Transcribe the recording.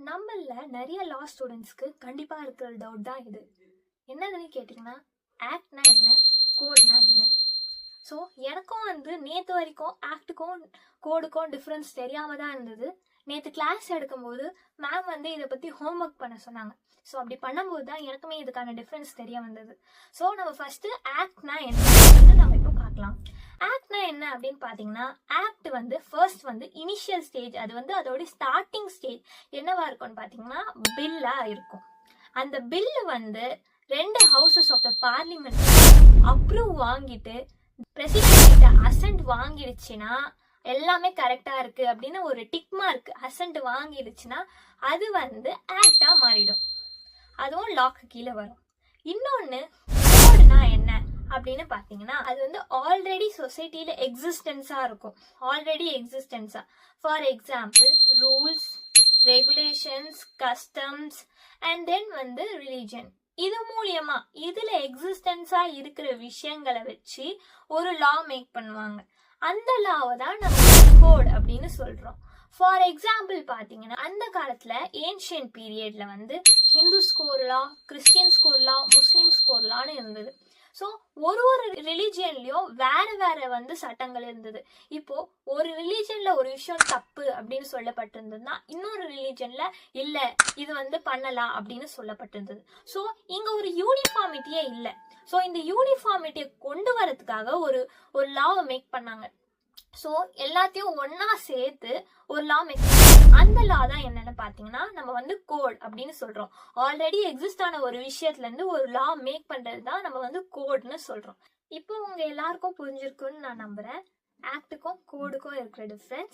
நம்மள நிறைய லா ஸ்டூடெண்ட்ஸ்க்கு கண்டிப்பா இருக்கிற டவுட் தான் இது. என்னதுன்னு கேட்டிங்கன்னா, ஆக்ட்னா என்ன, கோட்னா என்ன? ஸோ எனக்கும் நேற்று வரைக்கும் ஆக்டுக்கும் கோடுக்கும் டிஃப்ரென்ஸ் தெரியாம தான் இருந்தது. நேற்று கிளாஸ் எடுக்கும்போது மேம் இதை பற்றி ஹோம்ஒர்க் பண்ண சொன்னாங்க. ஸோ அப்படி பண்ணும்போது தான் எனக்குமே இதுக்கான டிஃப்ரென்ஸ் தெரிய வந்தது. ஸோ நம்ம ஃபர்ஸ்ட் ஆக்ட்னா என்ன நம்ம இப்போ பார்க்கலாம். ஆக்ட்னா என்ன அப்படின்னு பார்த்தீங்கன்னா, ஆக்ட் ஃபர்ஸ்ட் இனிஷியல் ஸ்டேஜ், அது அதோட ஸ்டார்டிங் ஸ்டேஜ் என்னவா இருக்கும்னு பார்த்தீங்கன்னா பில்லா இருக்கும். அந்த bill 2 houses of the parliament approve வாங்கிட்டு பிரசிடென்ட் கிட்ட அசென்ட் வாங்கிடுச்சுன்னா எல்லாமே கரெக்டா இருக்கு அப்படின்னு ஒரு டிக் மார்க் அசென்ட் வாங்கிடுச்சுன்னா அது ஆக்டா மாறிடும். அதுவும் லாக்கு கீழே வரும். இன்னொன்னு கோடுனா என்ன அப்படின்னு பாத்தீங்கன்னா, அது ஆல்ரெடி சொசைட்டில எக்ஸிஸ்டன்ஸா இருக்கும். ஆல்ரெடி எக்ஸிஸ்டன்ஸா, for example rules, regulations, customs and then religion. இது மூலியமா இதுல எக்ஸிஸ்டன்ஸா இருக்கிற விஷயங்களை வச்சு ஒரு லா மேக் பண்ணுவாங்க. அந்த லாவை தான் நம்ம கோட் அப்படின்னு சொல்றோம். ஃபார் எக்ஸாம்பிள் பாத்தீங்கன்னா, அந்த காலத்துல ஏன்ஷியன்ட் பீரியட்ல ஹிந்து ஸ்கோர் லா, கிறிஸ்டியன் ஸ்கோர் லா, முஸ்லிம் ஸ்கோர் லான்னு இருந்தது. ஸோ ஒரு ரிலிஜியன்லயும் வேற வேற சட்டங்கள் இருந்தது. இப்போ ஒரு ரிலிஜன்ல ஒரு விஷயம் தப்பு அப்படின்னு சொல்லப்பட்டிருந்ததுன்னா இன்னொரு ரிலிஜன்ல இல்ல இது பண்ணலாம் அப்படின்னு சொல்லப்பட்டிருந்தது. ஸோ இங்க ஒரு யூனிஃபார்மிட்டியே இல்லை. ஸோ இந்த யூனிஃபார்மிட்டியை கொண்டு வரதுக்காக ஒரு லாவை மேக் பண்ணாங்க. ஸோ எல்லாத்தையும் ஒன்னா சேர்த்து ஒரு லா மேக் பண்ணாங்க. அந்த லா தான் என்னன்னு பாத்தீங்கன்னா நம்ம கோட் அப்படின்னு சொல்றோம். ஆல்ரெடி எக்ஸிஸ்ட் ஆன ஒரு விஷயத்துல இருந்து ஒரு லா மேக் பண்றது தான் நம்ம கோட்னு சொல்றோம். இப்போ உங்க எல்லாருக்கும் புரிஞ்சிருக்குன்னு நான் நம்புறேன், ஆக்டுக்கும் கோடுக்கும் இருக்கிற டிஃபரன்ஸ்.